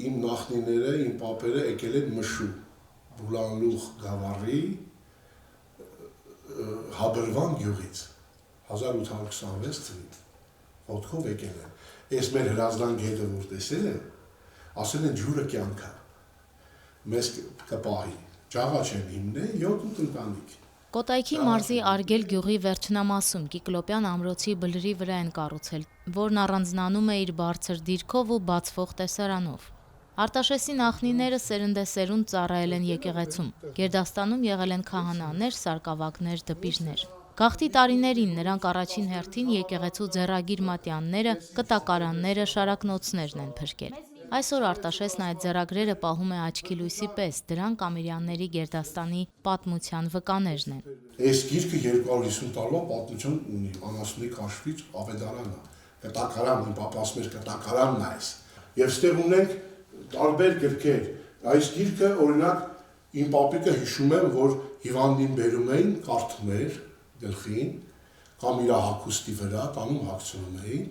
իմ նախնիները, իմ պապերը եկել են Մշու, Բուլանլուխ գավառի Հաբրվան գյուղից, 1826 թվականին, ոտքով եկել են։ Այս մեր հրազդան գետը, որ տեսել են, ասել են ջուրը կյանք է, մեզ կպահի, ջաղա չեն հիմնել, 7 ընտանիք։ Կոտայքի մարզի Արգել գյուղի վերջնամասում Կիկլոպյան ամրոցի բլրի վրա են կառուցել, որն առանձնանում է իր բարձր դիրքով ու բացվող տեսարանով։ Արտաշեսի նախնիները սերնդեսերունդ ծառայել են եկեղեցում, գերդաստանում եղել են քահանաներ, սարկավագներ, դպիրներ։ Գաղթի տարիներին նրանք առաջին հերթին եկեղեցու ձեռագիր մատյանները, կտակարանները, շարակնոցներն են փրկել։ Այսօր Արտաշեսն այդ ձեռագրերը պահում է աչքի լույսի պես, դրանք Ամիրյանների գերդաստանի պատմության վկաներն են։ Այս գիրքը 250 տարվա պատմություն ունի, անասունի քաշվից ավետարանն է, կտակարան, իմ պապաս մեր կտակարանն է այս։ Եվ ստեղ ունենք տարբեր գրքեր, այս գիրքը օրինակ իմ պապիկը հիշում եմ, որ հիվանդին բերում էին, կարդում էր գլխին, կամ իր հագուստի վրա, տանում հագցնում էին,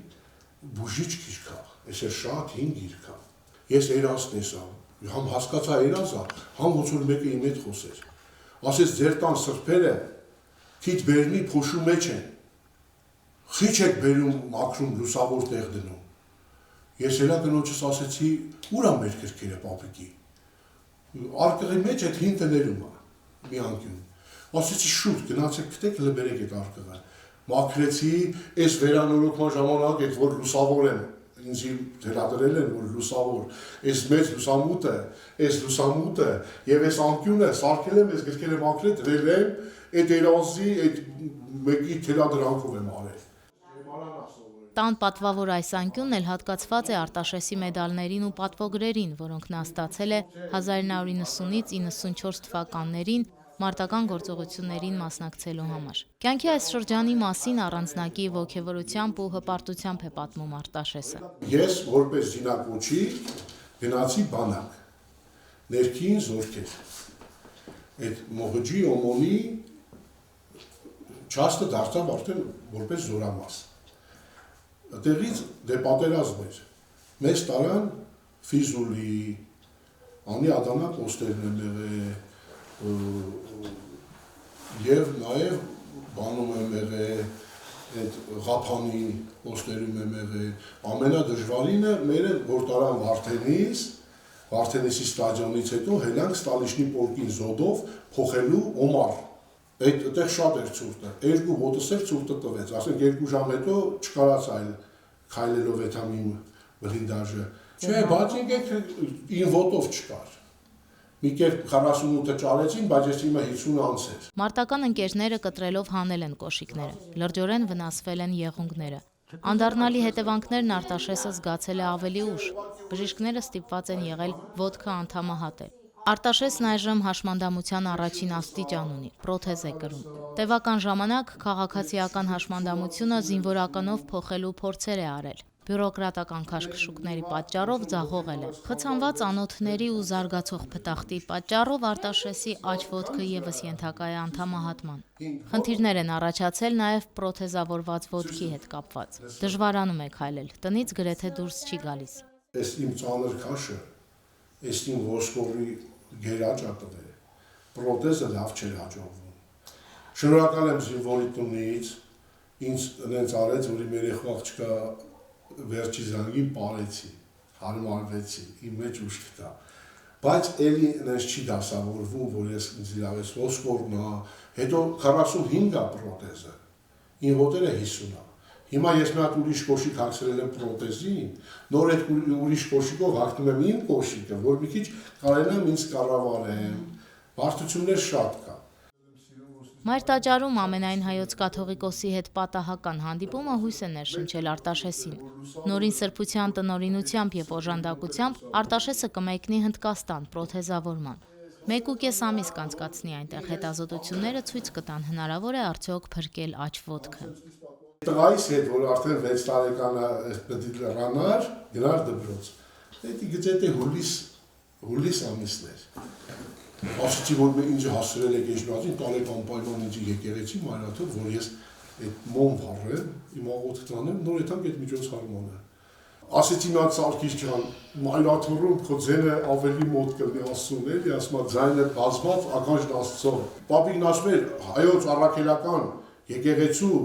բուժիչ գիրք է, այս է շատ հին գիրք է։ Ես երաս տեսա, համ հասկացա երասը, համ ոնց որ մեկը իմ հետ խոսեր։ Ասեց ձեր տան սրբերը քիչ բերնի փոշու մեջ են։ Խիչ եք բերում մաքրում լուսավոր տեղ դնում։ Ես հելա կնոջս ասեցի, ուր է մեր գրքերը պապիկի։ Արկղի մեջ այդ հին տներում է, մի անկյուն։ Ասեցի շուտ գնացեք գտեք, հələ բերեք այդ արկղը։ Մաքրեցի, այս վերանորոգման ժամանակ այդ որ լուսավոր են, ինձ թելադրել են, որ լուսավոր, այս մեծ լուսամուտը եւ այս անկյունը սարքել եմ, այս գրքերը մաքրել, դրել եմ, այդ երազի, այդ մեկի թելադրանքով եմ արել։ Տան պատվավոր այս անկյունն էլ հատկացված է Արտաշեսի մեդալներին ու պատվոգրերին, որոնք նա ստացել է 1990-ից 94 թվականներին մարտական գործողություններին մասնակցելու համար։ Կյանքի այս շրջանի մասին առանձնակի ոգևորությամբ ու հպարտությամբ է պատմում Արտաշեսը։ Ես որպես զինակոչի գնացի բանակ, ներքին զորքեր, այդ մողջի օմոնի չաստը դարձավ արդեն որպես զորամաս։ Այդտեղից դե պատերազմ էր, մեզ տարան Ֆիզուլի, անի Ադանա պոստերն են եւ նաեւ բանում եմ եղել, այդ Ղափանի պոստերում եմ եղել, ամենադժվարինը մերը որ տարան Վարդենիսի ստադիոնից հետո հելանք Ստալիշնի պոլկին զոդով փոխելու Օմար։ Այդտեղ շատ էր ցուրտը, երկու ոտս էր ցուրտը տվեց, ասենք 2 ժամ հետո չկարաց այլ քայլելով այդ ամին բլինդաժը։ Չէ, բայց եկեք ին ոտով չկար։ Մի կերպ 48-ը ճարեցին, բայց ես հիմա 50 անց էր։ Մարտական ընկերները կտրելով հանել են կոշիկները, լրջորեն վնասվել են եղունգները։ Անդառնալի հետևանքներն Արտաշեսը զգացել է ավելի ուշ, բժիշկները ստիպված են եղել ոտքը անդամահատել։ Արտաշեսն այժմ հաշմանդամության առաջին աստիճան ունի, պրոթեզ է կրում։ Տևական ժամանակ քաղաքացիական հաշմանդամությունը զինվորականով փոխելու փորձեր է արել։ Բյուրոկրատական քաշքշուկների պատճառով ձախողել է։ Խցանված անոթների ու զարգացող փտախտի պատճառով Արտաշեսի աջ ոտքը եւս ենթակա է անդամահատման։ Խնդիրներ են առաջացել նաեւ պրոթեզավորված ոտքի հետ կապված։ Դժվարանում է քայլել, տնից գրեթե դուրս չի գալիս։ Այս իմ ծանր քաշը, այս իմ ոսկորի գերաճատվել, պրոթեզը լավ չէր հաջողվում։ Շնորհակալ եմ զինվորի տնից, ինձ այնց արեց, որ իմ երեխու աղջկա վերջի զանգին պարեցի, հարմարվեցի, իմ մեջ ուշ կտա, բայց էլի այնպես չի դասավորվում, որ ես ինձ իրավես ոսկորն է, հետո 45 է պրոթեզը, իմ ոտերը 50 է, հիմա ես մի հատ ուրիշ կոշիկ հագցրել եմ պրոթեզին, նոր այդ ուրիշ կոշիկով հագնում եմ իմ կոշիկը, որ մի քիչ կարենամ ինձ կառավարեմ, բարդություններ շատ կա։ Մայր տաճարում ամենայն հայոց կաթողիկոսի հետ պատահական հանդիպումը հույս է ներշնչել Արտաշեսին։ Նորին սրբության տնօրինությամբ եւ օժանդակությամբ Արտաշեսը կմեկնի Հնդկաստան պրոթեզավորման։ 1.5 ամիս կանցկացնի այնտեղ հետազոտությունները ցույց կտան հնարավոր է արդյոք փրկել աջ ոտքը։ Տղայիս հետ, որ արդեն 6 տարեկան րանար, գնար դպրոց։ Դա գծեթե հուլիս ամիսն էր։ Ասացի, որ ինձ հասրել եք եջնազին, տալեք անպայման ինձ եկեղեցի մայրաթով, որ ես այդ մոմ վառեմ, իմ աղոթք տանեմ, նոր եթանք այդ միջոցառմանը։ Ասեցի նա Սարգիս ջան, մայրաթոռում քո ձենը ավելի մոտ կլինի Աստծուն, էլի, ասում է ձայնը բազմած ականջն Աստծո։ Պապիկն ասում էր հայոց առաքելական եկեղեցու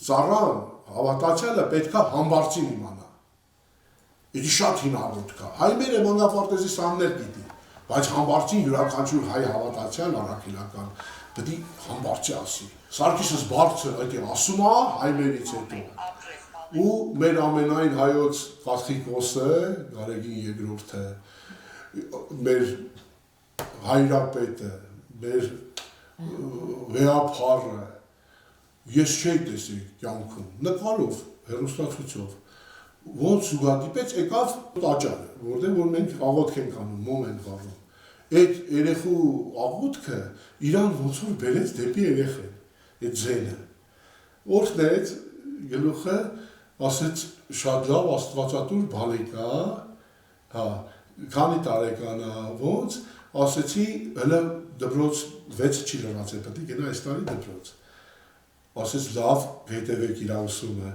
ծառան հավատացյալը պետքա համբարձին իմանա։ Իդի շատ հինավուրդ կա։ Հայ մերը մանկապարտեզի սաններ գիտի, բայց համբարձին յուրաքանչյուր հայ հավատացյալ առաքելական պետք է համբարձի ասի։ Սարգիսս բարձր այդ ասում է հայմերից հետո։ Ու մեր ամենայն հայոց Կաթողիկոսը, Գարեգին II-ը, մեր հայրապետը, մեր վեհափառը, ես չէի տեսի կյանքում, նկարով, հեռուստացույցով, ոնց զուգադիպեց եկավ տաճարը, որտեղ որ մենք աղոթք ենք անում, մոմ ենք վառում։ Այդ երեխու աղոթքը իրան ոնց որ բերեց դեպի երեխեն, այդ ձենը։ Օրհնեց գլուխը ասեց շատ լավ աստվածատուր բալիկա, հա, քանի տարեկան է, ոնց, ասեցի, հələ դպրոց 6 չի լրացել, պետք է գնա այս տարի դպրոց։ Ասեց լավ, հետևեք իր ուսումը,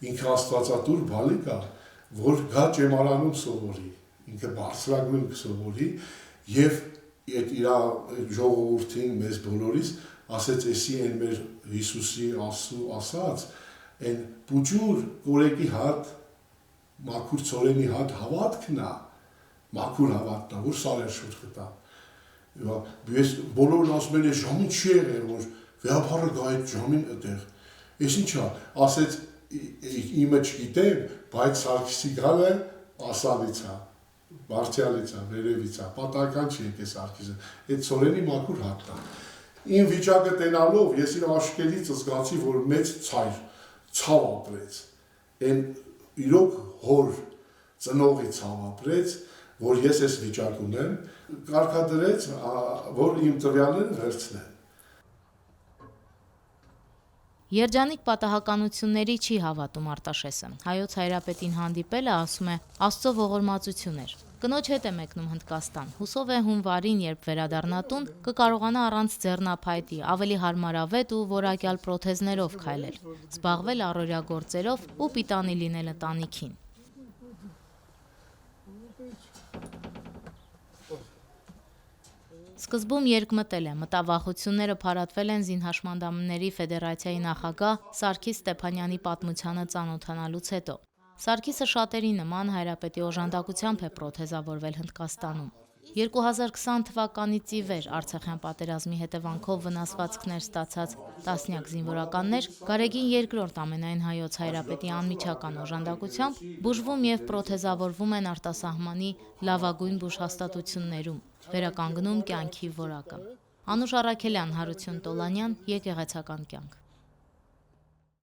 ինքը աստվածատուր բալիկա, որ գա ճեմարանում սովորի, ինքը բարձրագույն կսովորի եւ այդ իր ժողովրդին մեզ բոլորիս ասեց, էսի են մեր Հիսուսի Աստծու ասած Են պուջուր կորեկի հատ, մաքուր ծորենի հատ հավատքն է, մաքուր հավատքն է, որ սարեր շուտ կտա։ Ես բոլորն ասում են, ժամին չի եղել, որ վեհափառը գա այդ ժամին այդտեղ։ Ես ինչ է, ասեց իմը չգիտեմ, բայց Սարգիսի գալը ասալից է, բարձյալից է, վերևից է, պատահական չի եկե Սարգիսը, այդ ծորենի մաքուր հատն է։ Իմ վիճակը տենալով, ես իր աշկերից զգացի, որ մեծ ցայր ցավ ապրեց, են իրոք հոր ծնողի ցավ ապրեց, որ ես այս վիճակ ունեմ, կարգադրեց, որ իմ տվյալները վերցնեն։ Երջանիկ պատահականությունների չի հավատում Արտաշեսը։ Հայոց հայրապետին հանդիպելը, ասում է, Աստծո ողորմածություն էր։ Կնոջ հետ է մեկնում Հնդկաստան։ Հուսով է հունվարին, երբ վերադառնա տուն, կկարողանա առանց ձեռնափայտի, ավելի հարմարավետ ու որակյալ պրոթեզներով քայլել, զբաղվել առօրյա գործերով ու պիտանի լինել ընտանիքին։ Սկզբում երկմտել է, մտավախությունները փարատվել են Զինհաշմանդամների Ֆեդերացիայի նախագահ Սարգիս Ստեփանյանի պատմությանը ծանոթանալուց հետո։ Սարգիսը շատերի նման հայրապետի օժանդակությամբ է պրոթեզավորվել Հնդկաստանում։ 2020 թվականից ի վեր Արցախյան պատերազմի հետևանքով վնասվածքներ ստացած տասնյակ զինվորականներ Գարեգին II ամենայն հայոց հայրապետի անմիջական օժանդակությամբ բուժվում եւ պրոթեզավորվում են արտասահմանի լավագույն բուժհաստատություններում, վերականգնում կյանքի որակը։ Անուշ Առաքելյան, Հարություն Տոլանյան, Եկեղեցական կյանք։